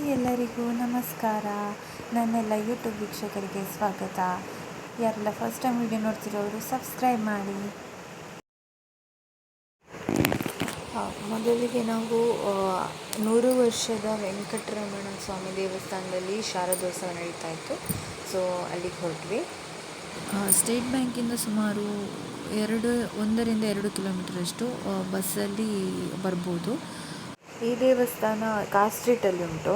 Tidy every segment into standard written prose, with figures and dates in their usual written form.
Hi ಎಲ್ಲರಿಗೂ ನಮಸ್ಕಾರ. ನನ್ನೆಲ್ಲ ಯೂಟ್ಯೂಬ್ ವೀಕ್ಷಕರಿಗೆ ಸ್ವಾಗತ. ಯಾರೆಲ್ಲ ಫಸ್ಟ್ ಟೈಮ್ ವಿಡಿಯೋ ನೋಡ್ತಿರೋರು ಸಬ್ಸ್ಕ್ರೈಬ್ ಮಾಡಿ. ಮೊದಲಿಗೆ ನಾವು 100 ವರ್ಷದ ವೆಂಕಟರಮಣ ಸ್ವಾಮಿ ದೇವಸ್ಥಾನದಲ್ಲಿ ಶಾರದೋತ್ಸವ ನಡೀತಾ ಇತ್ತು. ಸೊ ಅಲ್ಲಿಗೆ ಹೊರಟ್ವಿ. ಸ್ಟೇಟ್ ಬ್ಯಾಂಕಿಂದ ಸುಮಾರು 1-2 ಕಿಲೋಮೀಟರಷ್ಟು ಬಸ್ಸಲ್ಲಿ ಬರ್ಬೋದು. ಈ ದೇವಸ್ಥಾನ ಕಾರ್ಸ್ಟ್ರೀಟಲ್ಲಿ ಉಂಟು.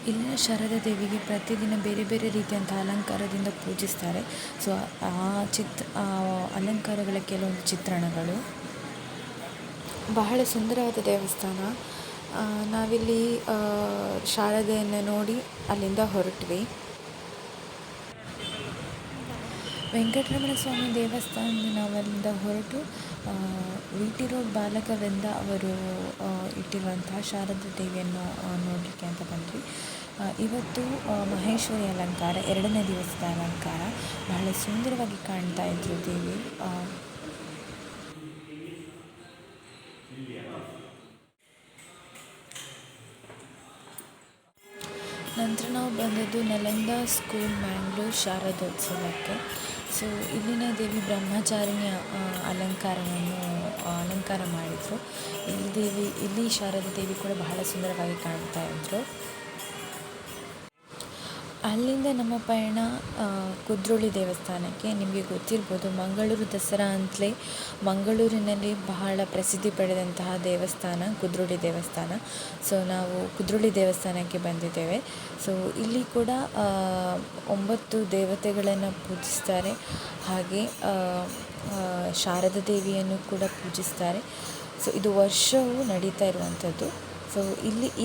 ಇಲ್ಲಿನ ಶಾರದಾ ದೇವಿಗೆ ಪ್ರತಿದಿನ ಬೇರೆ ಬೇರೆ ರೀತಿಯಂಥ ಅಲಂಕಾರದಿಂದ ಪೂಜಿಸ್ತಾರೆ. ಸೊ ಆ ಅಲಂಕಾರಗಳ ಕೆಲವೊಂದು ಚಿತ್ರಣಗಳು ಬಹಳ ಸುಂದರವಾದ ದೇವಸ್ಥಾನ. ನಾವಿಲ್ಲಿ ಶಾರದೆಯನ್ನು ನೋಡಿ ಅಲ್ಲಿಂದ ಹೊರಟ್ವಿ. ವೆಂಕಟರಮಣ ಸ್ವಾಮಿ ದೇವಸ್ಥಾನದಿಂದ ನಾವು ಅಲ್ಲಿಂದ ಹೊರಟು VT ರೋಡ್ ಬಾಲಕರಿಂದ ಅವರು ಇಟ್ಟಿರುವಂತಹ ಶಾರದಾ ದೇವಿಯನ್ನು ನೋಡಲಿಕ್ಕೆ ಅಂತ ಬಂದ್ವಿ. ಇವತ್ತು ಮಹೇಶ್ವರಿ ಅಲಂಕಾರ, 2ನೇ ದಿವಸದ ಅಲಂಕಾರ. ಬಹಳ ಸುಂದರವಾಗಿ ಕಾಣ್ತಾ ಇದ್ರು ದೇವಿ. ನಂತರ ನಾವು ಬಂದದ್ದು ನಲಂದ ಸ್ಕೂಲ್ ಮ್ಯಾಂಗ್ಳೂರ್ ಶಾರದೋತ್ಸವಕ್ಕೆ. ಸೊ ಇಲ್ಲಿನ ದೇವಿ ಬ್ರಹ್ಮಚಾರಿಣಿಯ ಅಲಂಕಾರ ಮಾಡಿದರು. ಇಲ್ಲಿ ಶಾರದಾ ದೇವಿ ಕೂಡ ಬಹಳ ಸುಂದರವಾಗಿ ಕಾಣ್ತಾ ಇದ್ರು. ಅಲ್ಲಿಂದ ನಮ್ಮ ಪಯಣ ಕುದ್ರೊಳ್ಳಿ ದೇವಸ್ಥಾನಕ್ಕೆ. ನಿಮಗೆ ಗೊತ್ತಿರ್ಬೋದು, ಮಂಗಳೂರು ದಸರಾ ಅಂತಲೇ ಮಂಗಳೂರಿನಲ್ಲಿ ಬಹಳ ಪ್ರಸಿದ್ಧಿ ಪಡೆದಂತಹ ದೇವಸ್ಥಾನ ಕುದ್ರೊಳ್ಳಿ ದೇವಸ್ಥಾನ. ಸೊ ನಾವು ಕುದ್ರೊಳ್ಳಿ ದೇವಸ್ಥಾನಕ್ಕೆ ಬಂದಿದ್ದೇವೆ. ಸೊ ಇಲ್ಲಿ ಕೂಡ 9 ದೇವತೆಗಳನ್ನು ಪೂಜಿಸ್ತಾರೆ. ಹಾಗೆ ಶಾರದಾ ದೇವಿಯನ್ನು ಕೂಡ ಪೂಜಿಸ್ತಾರೆ. ಸೊ ಇದು ವರ್ಷವೂ ನಡೀತಾ ಇರುವಂಥದ್ದು. ಸೊ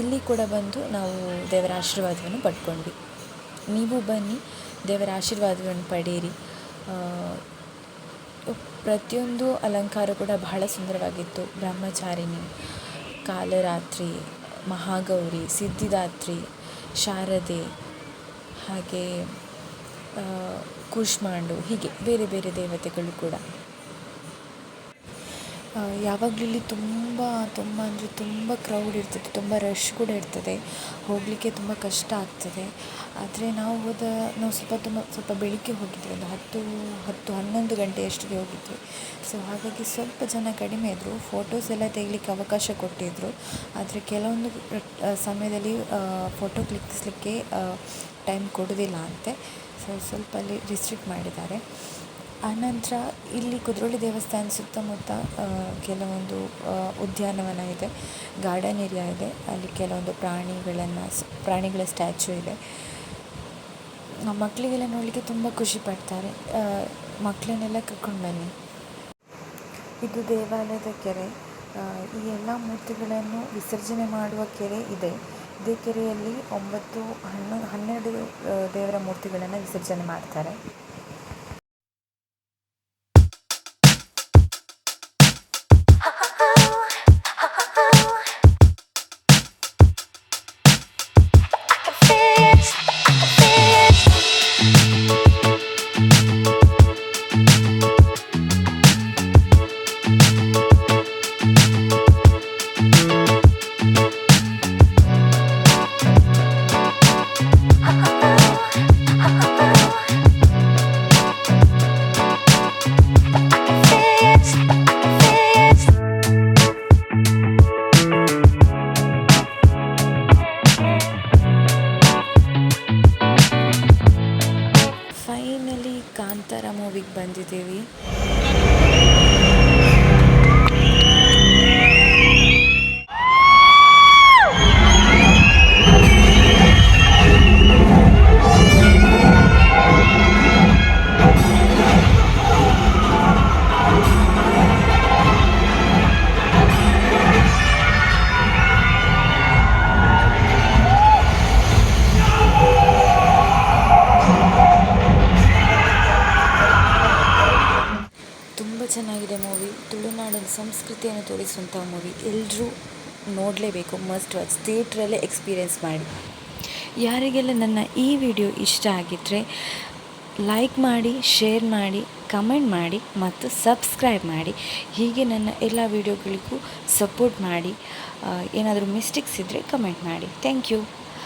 ಇಲ್ಲಿ ಕೂಡ ಬಂದು ನಾವು ದೇವರ ಆಶೀರ್ವಾದವನ್ನು ಪಡ್ಕೊಂಡ್ವಿ. ನೀವು ಬನ್ನಿ, ದೇವರ ಆಶೀರ್ವಾದವನ್ನು ಪಡೆಯಿರಿ. ಪ್ರತಿಯೊಂದು ಅಲಂಕಾರ ಕೂಡ ಬಹಳ ಸುಂದರವಾಗಿತ್ತು. ಬ್ರಹ್ಮಚಾರಿಣಿ, ಕಾಲರಾತ್ರಿ, ಮಹಾಗೌರಿ, ಸಿದ್ಧಿದಾತ್ರಿ, ಶಾರದೆ, ಹಾಗೆ ಕೂಷ್ಮಾಂಡು, ಹೀಗೆ ಬೇರೆ ಬೇರೆ ದೇವತೆಗಳು ಕೂಡ. ಯಾವಾಗಲೂ ಇಲ್ಲಿ ತುಂಬ ಕ್ರೌಡ್ ಇರ್ತದೆ, ತುಂಬ ರಶ್ ಕೂಡ ಇರ್ತದೆ. ಹೋಗಲಿಕ್ಕೆ ತುಂಬ ಕಷ್ಟ ಆಗ್ತದೆ. ಆದರೆ ನಾವು ಸ್ವಲ್ಪ ಬೆಳಿಗ್ಗೆ ಹೋಗಿದ್ವಿ, ಒಂದು 10-11 ಗಂಟೆಯಷ್ಟಿಗೆ ಹೋಗಿದ್ವಿ. ಸೊ ಹಾಗಾಗಿ ಸ್ವಲ್ಪ ಜನ ಕಡಿಮೆ ಇದ್ದರು. ಫೋಟೋಸ್ ಎಲ್ಲ ತೆಗಿಲಿಕ್ಕೆ ಅವಕಾಶ ಕೊಟ್ಟಿದ್ದರು. ಆದರೆ ಕೆಲವೊಂದು ಸಮಯದಲ್ಲಿ ಫೋಟೋ ಕ್ಲಿಕ್ಕಿಸಲಿಕ್ಕೆ ಟೈಮ್ ಕೊಡೋದಿಲ್ಲ ಅಂತೆ. ಸೊ ಸ್ವಲ್ಪ ಅಲ್ಲಿ ರಿಸ್ಟ್ರಿಕ್ಟ್ ಮಾಡಿದ್ದಾರೆ. ಆನಂತರ ಇಲ್ಲಿ ಕುದ್ರೊಳ್ಳಿ ದೇವಸ್ಥಾನ ಸುತ್ತಮುತ್ತ ಕೆಲವೊಂದು ಉದ್ಯಾನವನ ಇದೆ, ಗಾರ್ಡನ್ ಏರಿಯಾ ಇದೆ. ಅಲ್ಲಿ ಕೆಲವೊಂದು ಪ್ರಾಣಿಗಳ ಸ್ಟ್ಯಾಚ್ಯೂ ಇದೆ. ಮಕ್ಕಳಿಗೆಲ್ಲ ನೋಡಲಿಕ್ಕೆ ತುಂಬ ಖುಷಿ ಪಡ್ತಾರೆ. ಮಕ್ಕಳನ್ನೆಲ್ಲ ಕರ್ಕೊಂಡು ಬನ್ನಿ. ಇದು ದೇವಾಲಯದ ಕೆರೆ. ಈ ಎಲ್ಲ ಮೂರ್ತಿಗಳನ್ನು ವಿಸರ್ಜನೆ ಮಾಡುವ ಕೆರೆ ಇದೆ. ಇದೇ ಕೆರೆಯಲ್ಲಿ 12 ದೇವರ ಮೂರ್ತಿಗಳನ್ನು ವಿಸರ್ಜನೆ ಮಾಡ್ತಾರೆ. ಕಾಂತಾರ ಮೂವಿಗೆ ಬಂದಿದ್ದೀವಿ. ತುಂಬ ಚೆನ್ನಾಗಿದೆ ಮೂವಿ. ತುಳುನಾಡಿನ ಸಂಸ್ಕೃತಿಯನ್ನು ತೋರಿಸುವಂಥ ಮೂವಿ. ಎಲ್ಲರೂ ನೋಡಲೇಬೇಕು, ಮಸ್ಟ್ ವಾಚ್. ಥಿಯೇಟ್ರಲ್ಲೇ ಎಕ್ಸ್ಪೀರಿಯೆನ್ಸ್ ಮಾಡಿ. ಯಾರಿಗೆಲ್ಲ ನನ್ನ ಈ ವಿಡಿಯೋ ಇಷ್ಟ ಆಗಿದ್ದರೆ ಲೈಕ್ ಮಾಡಿ, ಶೇರ್ ಮಾಡಿ, ಕಮೆಂಟ್ ಮಾಡಿ ಮತ್ತು ಸಬ್ಸ್ಕ್ರೈಬ್ ಮಾಡಿ. ಹೀಗೆ ನನ್ನ ಎಲ್ಲ ವಿಡಿಯೋಗಳಿಗೂ ಸಪೋರ್ಟ್ ಮಾಡಿ. ಏನಾದರೂ ಮಿಸ್ಟೇಕ್ಸ್ ಇದ್ದರೆ ಕಮೆಂಟ್ ಮಾಡಿ. Thank you.